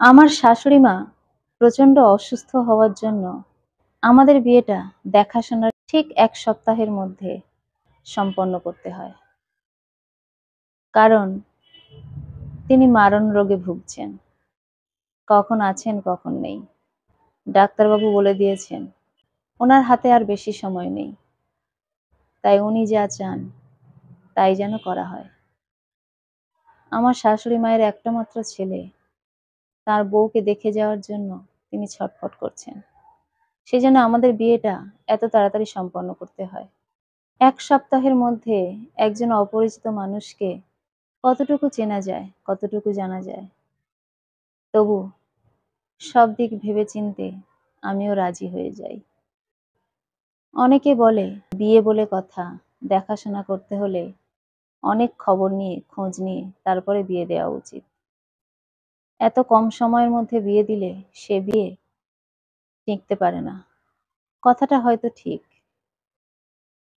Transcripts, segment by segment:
আমার শাশুড়ি মা প্রচন্ড অসুস্থ হওয়ার জন্য আমাদের বিয়েটা দেখাশোনার ঠিক ১ সপ্তাহের মধ্যে সম্পন্ন করতে হয়। কারণ তিনি মারণ রোগে ভুগছেন। কখন আছেন, কখন নেই। ডাক্তারবাবু বলে দিয়েছেন, উনার হাতে আর বেশি সময় নেই। তাই উনি যা চান, তাই যেন করা হয়। আমার শাশুড়ি মায়ের একটা মাত্র ছেলে, তার বউকে দেখে যাওয়ার জন্য তিনি ছটফট করছেন। সেজন্য আমাদের বিয়েটা এত তাড়াতাড়ি সম্পন্ন করতে হয়। ১ সপ্তাহের মধ্যে একজন অপরিচিত মানুষকে কতটুকু চেনা যায়, কতটুকু জানা যায়। তবু সব দিক ভেবেচিন্তে আমিও রাজি হয়ে যাই। অনেকে বলে বিয়ে বলে কথা, দেখাশোনা করতে হলে অনেক খবর নিয়ে, খোঁজ নিয়ে তারপরে বিয়ে দেওয়া উচিত। এত কম সময়ের মধ্যে বিয়ে দিলে সে বিয়ে টিকতে পারে না। কথাটা হয়তো ঠিক,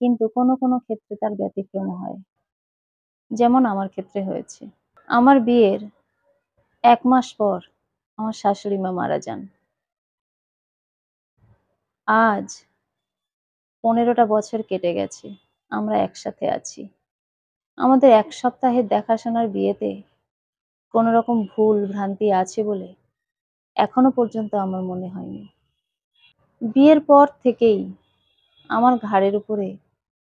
কিন্তু কোনো কোনো ক্ষেত্রে তার ব্যতিক্রম হয়। যেমন আমার ক্ষেত্রে হয়েছে। আমার বিয়ের ১ মাস পর আমার শাশুড়ি মা মারা যান। আজ ১৫টা বছর কেটে গেছে। আমরা একসাথে আছি। আমাদের ১ সপ্তাহের দেখাশোনার বিয়েতে কোনো রকম ভুল ভ্রান্তি আছে বলে এখনো পর্যন্ত আমার মনে হয়নি। বিয়ের পর থেকেই আমার ঘাড়ের উপরে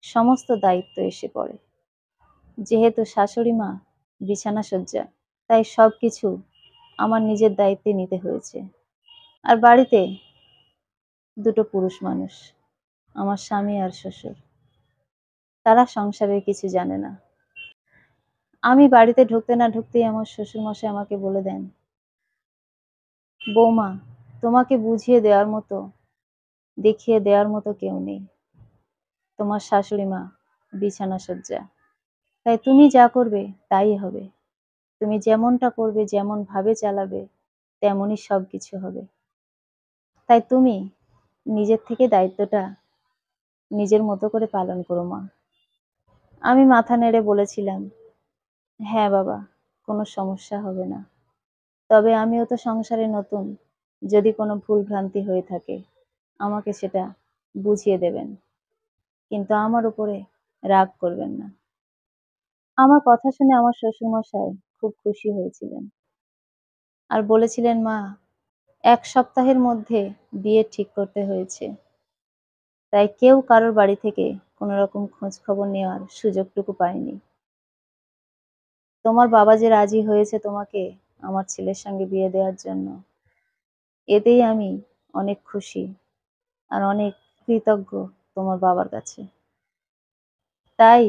সমস্ত দায়িত্ব এসে পড়ে। যেহেতু শাশুড়ি মা বিছানাসজ্জা, তাই সবকিছু আমার নিজের দায়িত্বে নিতে হয়েছে। আর বাড়িতে ২টো পুরুষ মানুষ, আমার স্বামী আর শ্বশুর। তারা সংসারের কিছু জানে না। আমি বাড়িতে ঢুকতে না ঢুকতেই আমার শ্বশুরমশাই আমাকে বলে দেন, বৌমা, তোমাকে বুঝিয়ে দেওয়ার মতো, দেখিয়ে দেওয়ার মতো কেউ নেই। তোমার শাশুড়ি মা বিছানাসজ্জা, তাই তুমি যা করবে তাই হবে। তুমি যেমনটা করবে, যেমন ভাবে চালাবে, তেমনই সবকিছু হবে। তাই তুমি নিজের থেকে দায়িত্বটা নিজের মতো করে পালন করো মা। আমি মাথা নেড়ে বলেছিলাম, হ্যাঁ বাবা, কোনো সমস্যা হবে না। তবে আমিও তো সংসারে নতুন। যদি কোনো ভুল ভ্রান্তি হয়ে থাকে, আমাকে সেটা বুঝিয়ে দেবেন। কিন্তু আমার উপরে রাগ করবেন না। আমার কথা শুনে আমার শ্বশুরমশাই খুব খুশি হয়েছিলেন। আর বলেছিলেন, মা, ১ সপ্তাহের মধ্যে বিয়ে ঠিক করতে হয়েছে। তাই কেউ কারোর বাড়ি থেকে কোনো রকম খোঁজ খবর নেওয়ার সুযোগটুকু পায়নি। তোমার বাবা যে রাজি হয়েছে তোমাকে আমার ছেলের সঙ্গে বিয়ে দেওয়ার জন্য, এতেই আমি অনেক খুশি আর অনেক কৃতজ্ঞ তোমার বাবার কাছে। তাই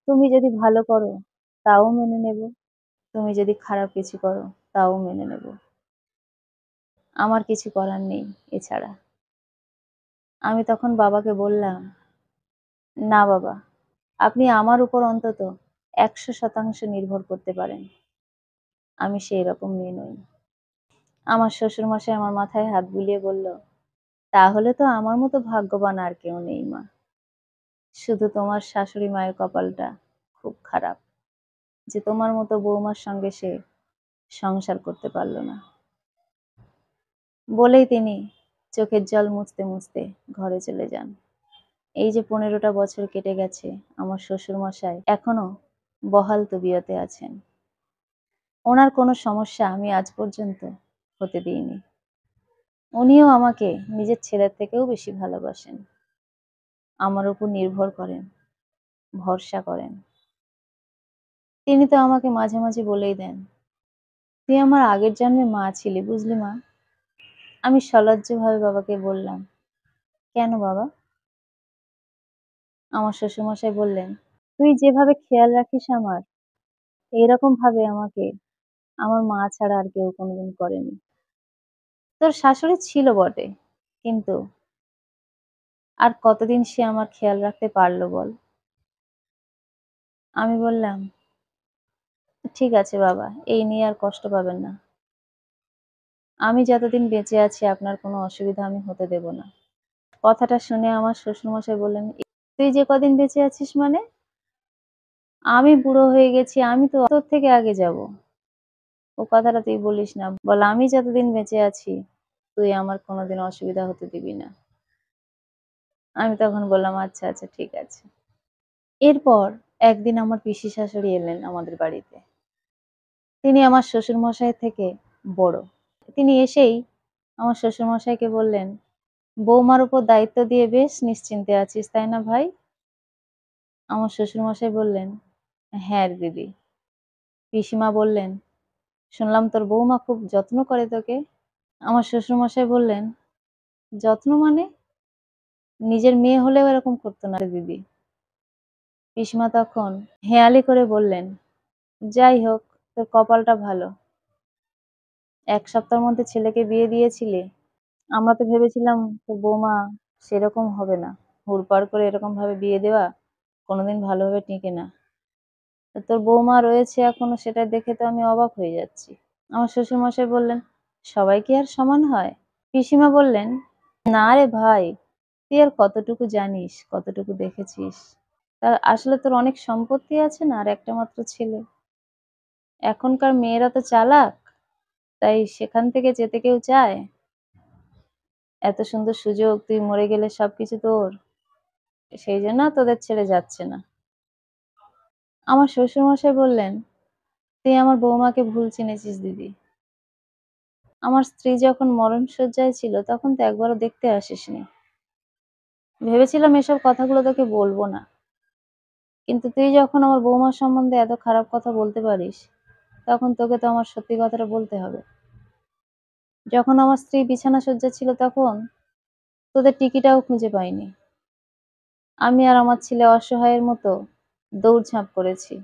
তুমি যদি ভালো করো তাও মেনে নেব, তুমি যদি খারাপ কিছু করো তাও মেনে নেব। আমার কিছু করার নেই এছাড়া। আমি তখন বাবাকে বললাম, না বাবা, আপনি আমার উপর অন্তত ১০০% নির্ভর করতে পারেন। আমি সেই রকম মেয়ে নই। আমার শ্বশুরমশাই আমার মাথায় হাত বুলিয়ে বলল, তাহলে তো আমার মতো ভাগ্যবান আর কেউ নেই মা। শুধু তোমার শাশুড়ি মায়ের কপালটা খুব খারাপ যে তোমার মতো বৌমার সঙ্গে সে সংসার করতে পারল না। বলেই তিনি চোখের জল মুছতে মুছতে ঘরে চলে যান। এই যে ১৫টা বছর কেটে গেছে, আমার শ্বশুরমশাই এখনো বহাল তবিয়তে আছেন। ওনার কোনো সমস্যা আমি আজ পর্যন্ত হতে দিইনি। উনিও আমাকে নিজের ছেলের থেকেও বেশি ভালোবাসেন। আমার উপর নির্ভর করেন, ভরসা করেন। তিনি তো আমাকে মাঝে মাঝে বলেই দেন, তুই আমার আগের জন্মে মা ছিলি, বুঝলি মা? আমি সলজ্জভাবে বাবাকে বললাম, কেন বাবা? আমার শ্বশুরমশাই বললেন, তুই যেভাবে খেয়াল রাখিস আমার, এইরকম ভাবে আমাকে আমার মা ছাড়া আর কেউ কোনোদিন করেনি। তোর শাশুড়ি ছিল বটে, কিন্তু আর কতদিন সে আমার খেয়াল রাখতে পারলো বল? আমি বললাম, ঠিক আছে বাবা, এই নিয়ে আর কষ্ট পাবেন না। আমি যতদিন বেঁচে আছি আপনার কোনো অসুবিধা আমি হতে দেব না। কথাটা শুনে আমার শ্বশুরমশাই বললেন, তুই যে কদিন বেঁচে আছিস মানে? আমি বুড়ো হয়ে গেছি, আমি তো তোর থেকে আগে যাব। ও কথাটা তুই বলিস না। বল আমি যতদিন বেঁচে আছি, তুই আমার কোনোদিন অসুবিধা হতে দিবি না। আমি তখন বললাম, "আচ্ছা, আচ্ছা ঠিক আছে।" এরপর একদিন আমার পিসি শাশুড়ি এলেন আমাদের বাড়িতে। তিনি আমার শ্বশুরমশাই থেকে বড়। তিনি এসেই আমার শ্বশুরমশাইকে বললেন, "বৌমার উপর দায়িত্ব দিয়ে বেশ নিশ্চিন্তে আছিস, তাই না ভাই?" আমার শ্বশুরমশাই বললেন, "হ্যাঁ দিদি।" পিসিমা বললেন, "শুনলাম তোর বৌমা খুব যত্ন করে তোকে?" আমার শ্বশুরমশাই বললেন, "যত্ন মানে? নিজের মেয়ে হলেও এরকম করতো না রে দিদি।" পিসিমা তখন হেঁয়ালি করে বললেন, "যাই হোক, তোর কপালটা ভালো। ১ সপ্তাহের মধ্যে ছেলেকে বিয়ে দিয়েছিলি। আমরা তো ভেবেছিলাম তোর বৌমা সেরকম হবে না। হুড়পাড় করে এরকম ভাবে বিয়ে দেওয়া কোনোদিন ভালোভাবে টিকে না। তা তোর বৌমা রয়েছে এখনো, সেটা দেখে তো আমি অবাক হয়ে যাচ্ছি।" আমার শ্বশুরমশাই বললেন, "সবাই কি আর সমান হয়?" পিসিমা বললেন, "না রে ভাই, তুই আর কতটুকু জানিস, কতটুকু দেখেছিস? আসলে তোর অনেক সম্পত্তি আছে না আর একটা মাত্র ছেলে। এখনকার মেয়েরা তো চালাক, তাই সেখান থেকে যেতে কেউ চায়? এত সুন্দর সুযোগ, তুই মরে গেলে সবকিছু তোর। সেইজন্য তোদের ছেড়ে যাচ্ছে না।" আমার শ্বশুরমশাই বললেন, "তুই আমার বৌমাকে ভুল চিনেছিস দিদি। আমার স্ত্রী যখন মরণশয্যায় ছিল তখন তো একবারও দেখতে আসিসনি। ভেবেছিলাম এসব কথাগুলো তোকে বলবো না। কিন্তু তুই যখন আমার বৌমার সম্বন্ধে এত খারাপ কথা বলতে পারিস, তখন তোকে তো আমার সত্যি কথাটা বলতে হবে। যখন আমার স্ত্রী বিছানাসজ্জা ছিল তখন তোদের টিকিটাও খুঁজে পাইনি। আমি আর আমার ছেলে অসহায়ের মতো দৌড়ঝাঁপ করেছি।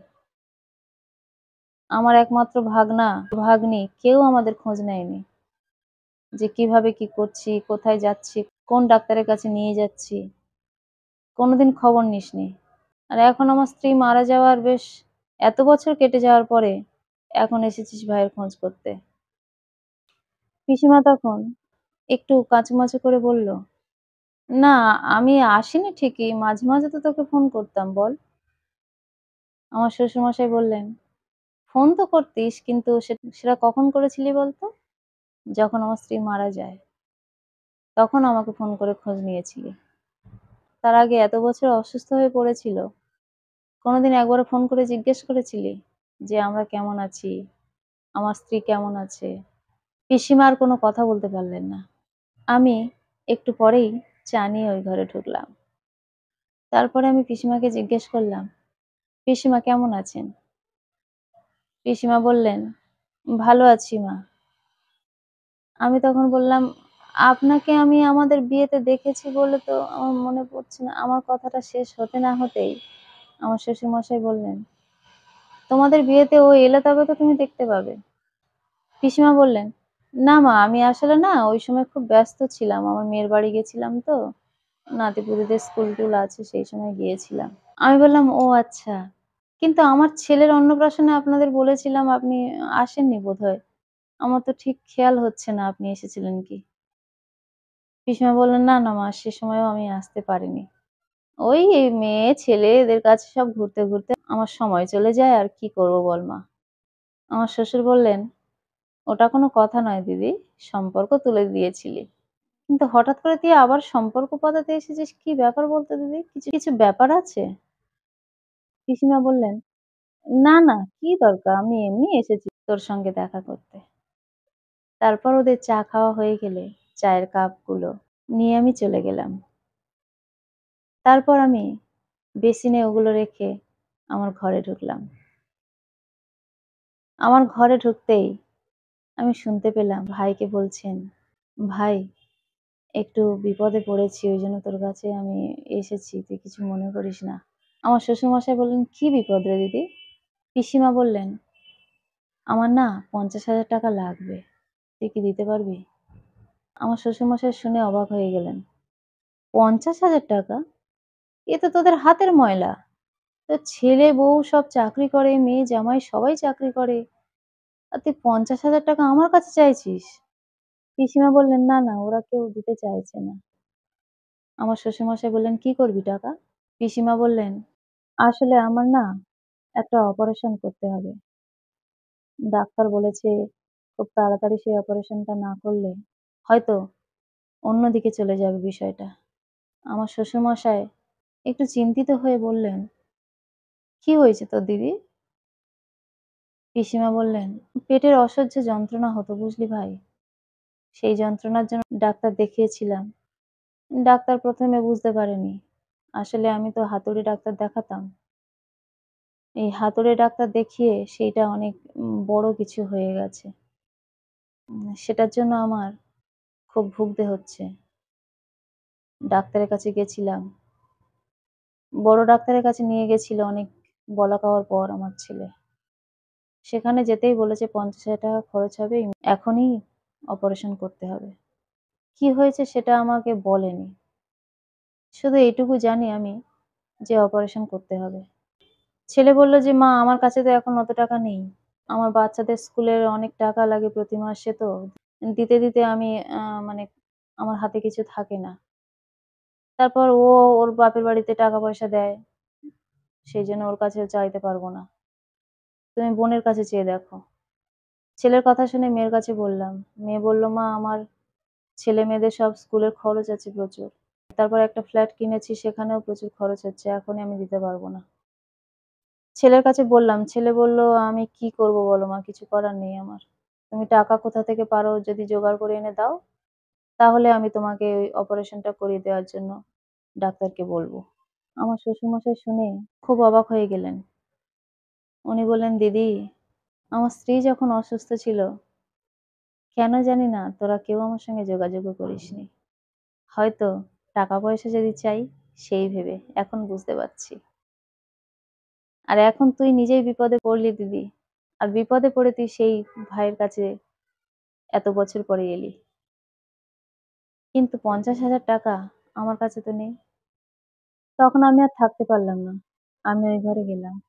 আমার একমাত্র ভাগনা, ভাগ্নি কেউ আমাদের খোঁজ নেয়নি যে কিভাবে কি করছি, কোথায় যাচ্ছি, কোন ডাক্তারের কাছে নিয়ে যাচ্ছি। কোনোদিন খবর নিসনি। আর এখন আমার স্ত্রী মারা যাওয়ার বেশ এত বছর কেটে যাওয়ার পরে এখন এসেছিস ভাইয়ের খোঁজ করতে।" পিসিমা তখন একটু কাঁচুমাচু করে বলল, "না, আমি আসিনি ঠিকই, মাঝে, মাঝে তো তোকে ফোন করতাম বল।" আমার শ্বশুরমশাই বললেন, "ফোন তো করতিস কিন্তু সেটা কখন করেছিলি বলতো? যখন আমার স্ত্রী মারা যায়, তখন আমাকে ফোন করে খোঁজ নিয়েছিলি। তার আগে এত বছর অসুস্থ হয়ে পড়েছিল, কোনোদিন একবারও ফোন করে জিজ্ঞেস করেছিলি যে আমরা কেমন আছি, আমার স্ত্রী কেমন আছে?" পিসিমা আর কোনো কথা বলতে পারলেন না। আমি একটু পরেই চা নিয়ে ওই ঘরে ঢুকলাম। তারপরে আমি পিসিমাকে জিজ্ঞেস করলাম, "পিসিমা কেমন আছেন?" পিসিমা বললেন, "ভালো আছি মা।" আমি তখন বললাম, "আপনাকে আমি আমাদের বিয়েতে দেখেছি বলে তো আমার মনে পড়ছে না।" আমার কথাটা শেষ হতে না হতেই আমার শ্বশুরমশাই বললেন, "তোমাদের বিয়েতে ও এলে তবে তো তুমি দেখতে পাবে।" পিসিমা বললেন, "না মা, আমি আসলে না ওই সময় খুব ব্যস্ত ছিলাম। আমার মেয়ের বাড়ি গেছিলাম তো। নাতিপুতিদের স্কুল-টুল আছে সেই সময় গিয়েছিলাম।" আমি বললাম, "ও আচ্ছা। কিন্তু আমার ছেলের অন্নপ্রাশনে আপনাদের বলেছিলাম, আপনি আসেননি বোধহয়। আমার তো ঠিক খেয়াল হচ্ছে না আপনি এসেছিলেন কি?" পিসিমা বললেন, "না, না মা, সে সময়ও আমি আসতে পারিনি। ওই মেয়ে ছেলে এদের কাছে সব ঘুরতে, ঘুরতে আমার সময় চলে যায় আর কি করব বল মা?" আমার শ্বশুর বললেন, "ওটা কোনো কথা নয় দিদি, সম্পর্ক তুলে দিয়েছিলি। কিন্তু হঠাৎ করে তুই আবার সম্পর্ক পাতাতে এসেছিস, কি ব্যাপার বলতো দিদি? কিছু, কিছু ব্যাপার আছে?" পিসিমা বললেন, "না, না, কি দরকার? আমি এমনি এসেছি তোর সঙ্গে দেখা করতে।" তারপর ওদের চা খাওয়া হয়ে গেলে চায়ের কাপগুলো নিয়ে আমি চলে গেলাম। তারপর আমি বেসিনে ওগুলো রেখে আমার ঘরে ঢুকলাম। আমার ঘরে ঢুকতেই আমি শুনতে পেলাম ভাইকে বলছেন, "ভাই, একটু বিপদে পড়েছি, ওইজন্য তোর কাছে আমি এসেছি। তুই কিছু মনে করিস না।" আমার শ্বশুরমশাই বললেন, "কি বিপদ রে দিদি?" পিসিমা বললেন, "আমার না ৫০,০০০ টাকা লাগবে। তুই কি দিতে পারবি?" আমার শ্বশুরমশাই শুনে অবাক হয়ে গেলেন। ৫০,০০০ টাকা? এ তো তোদের হাতের ময়লা। তোর ছেলে বউ সব চাকরি করে, মেয়ে জামাই সবাই চাকরি করে। আর তুই ৫০,০০০ টাকা আমার কাছে চাইছিস? পিসিমা বললেন, "না, না, ওরা কেউ দিতে চাইছে না।" আমার শ্বশুরমশাই বললেন, "কি করবি টাকা?" পিসিমা বললেন, "আসলে আমার না একটা অপারেশন করতে হবে। ডাক্তার বলেছে খুব তাড়াতাড়ি সেই অপারেশনটা না করলে হয়তো অন্যদিকে চলে যাবে বিষয়টা। আমার শ্বশুরমশাই একটু চিন্তিত হয়ে বললেন, "কি হয়েছে তোর দিদি?" পিসিমা বললেন, "পেটের অসহ্য যন্ত্রণা হতো বুঝলি ভাই। সেই যন্ত্রণার জন্য ডাক্তার দেখিয়েছিলাম। ডাক্তার ১ম এ বুঝতে পারেনি। আসলে আমি তো হাতুড়ে ডাক্তার দেখাতাম। এই হাতুড়ে ডাক্তার দেখিয়ে সেইটা অনেক বড় কিছু হয়ে গেছে। সেটার জন্য আমার খুব ভুগতে হচ্ছে। ডাক্তারের কাছে গেছিলাম। বড় ডাক্তারের কাছে নিয়ে গেছিল অনেক বলা কওয়ার পর আমার ছেলে। সেখানে যেতেই বলেছে ৳৫০,০০০ খরচ হবে। এখনই অপারেশন করতে হবে। কি হয়েছে সেটা আমাকে বলেনি। শুধু এইটুকু জানি আমি যে অপারেশন করতে হবে। ছেলে বলল যে, "মা আমার কাছে তো এখন অত টাকা নেই। আমার বাচ্চাদের স্কুলের অনেক টাকা লাগে প্রতি মাসে তো। দিতে আমি মানে আমার হাতে কিছু থাকে না।" তারপর ও ওর বাপের বাড়িতে টাকা পয়সা দেয়। সেইজন্য ওর কাছে চাইতে পারব না। তুমি বোনের কাছে চেয়ে দেখো। ছেলের কথা শুনে মেয়ের কাছে বললাম। মেয়ে বলল, "মা আমার ছেলে-মেয়েদের সব স্কুলের খরচ আছে প্রচুর। তারপর একটা ফ্ল্যাট কিনেছি সেখানেও প্রচুর খরচ হচ্ছে। এখনই আমি দিতে পারব না।" ছেলের কাছে বললাম। ছেলে বলল, "আমি কি করব বলো মা? কিছু করার নেই আমার। তুমি টাকা কোথা থেকে পারো যদি জোগাড় করে এনে দাও, তাহলে আমি তোমাকে ওই অপারেশনটা করিয়ে দেওয়ার জন্য ডাক্তারকে বলব।" আমার শ্বশুরমশাই শুনে খুব অবাক হয়ে গেলেন। উনি বললেন, "দিদি, আমার স্ত্রী যখন অসুস্থ ছিল, কেন জানি না তোরা কেউ আমার সঙ্গে যোগাযোগও করিসনি। হয়তো টাকা পয়সা যদি চাই সেই ভেবে। এখন বুঝতে পারছি। আর এখন তুই নিজেই বিপদে পড়লি দিদি। আর বিপদে পড়ে তুই সেই ভাইয়ের কাছে এত বছর পরে এলি। কিন্তু ৳৫০,০০০ আমার কাছে তো নেই।" তখন আমি আর থাকতে পারলাম না। আমি ওই ঘরে গেলাম।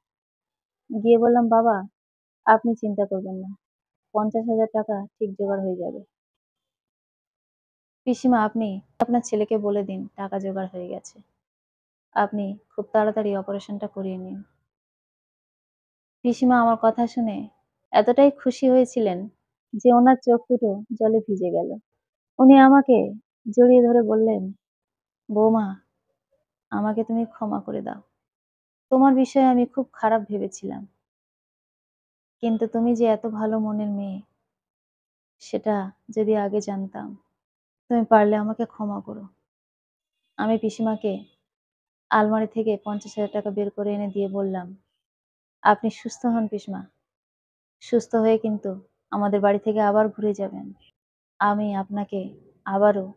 গিয়ে বললাম, "বাবা, আপনি চিন্তা করবেন না। ৳৫০,০০০ ঠিক জোগাড় হয়ে যাবে। পিসিমা আপনি আপনার ছেলেকে বলে দিন টাকা জোগাড় হয়ে গেছে। আপনি খুব তাড়াতাড়ি অপারেশনটা করিয়ে নিন।" পিসিমা আমার কথা শুনে এতটাই খুশি হয়েছিলেন যে ওনার চোখ দুটো জলে ভিজে গেল। উনি আমাকে জড়িয়ে ধরে বললেন, "বৌমা, আমাকে তুমি ক্ষমা করে দাও। তোমার বিষয়ে আমি খুব খারাপ ভেবেছিলাম। কিন্তু তুমি যে এত ভালো মনের মেয়ে, সেটা যদি আগে জানতাম। তুমি পারলে আমাকে ক্ষমা করো।" আমি পিসিমাকে আলমারি থেকে ৳৫০,০০০ বের করে এনে দিয়ে বললাম, "আপনি সুস্থ হন পিসিমা। সুস্থ হয়ে কিন্তু আমাদের বাড়ি থেকে আবার ঘুরে যাবেন। আমি আপনাকে আবারও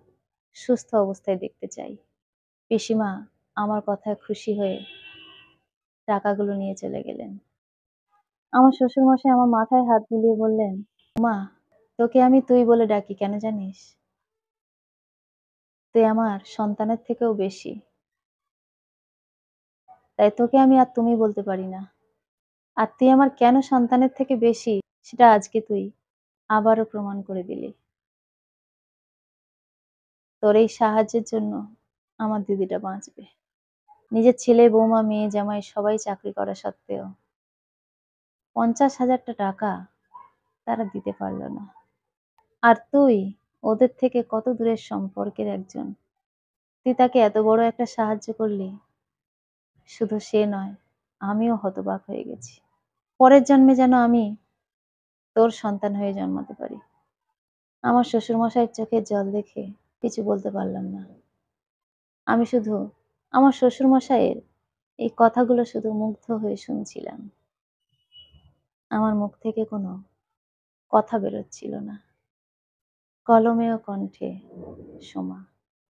সুস্থ অবস্থায় দেখতে চাই।" পিসিমা আমার কথায় খুশি হয়ে টাকাগুলো নিয়ে চলে গেলেন। আমার শ্বশুরমশাই আমার মাথায় হাত বুলিয়ে বললেন, "মা, তোকে আমি তুই বলে ডাকি কেন জানিস? তুই আমার সন্তানের থেকেও বেশি। তাই তোকে আমি আর তুমি বলতে পারি না। আর তুই আমার কেন সন্তানের থেকে বেশি সেটা আজকে তুই আবারও প্রমাণ করে দিলি। তোর এই সাহায্যের জন্য আমার দিদিটা বাঁচবে।" নিজের ছেলে, বৌমা, মেয়ে, জামাই সবাই চাকরি করা সত্ত্বেও ৳৫০,০০০ তারা দিতে পারল না। আর তুই ওদের থেকে কত দূরের সম্পর্কের একজন। তুই তাকে এত বড় একটা সাহায্য করলি। শুধু সে নয়, আমিও হতবাক হয়ে গেছি। পরের জন্মে যেন আমি তোর সন্তান হয়ে জন্মাতে পারি। আমার শ্বশুরমশাইয়ের চোখের জল দেখে কিছু বলতে পারলাম না। আমি শুধু আমার শ্বশুরমশাইয়ের এই কথাগুলো শুধু মুগ্ধ হয়ে শুনছিলাম। আমার মুখ থেকে কোনো কথা বেরোচ্ছিল না। কলমে ও কণ্ঠে সোমা।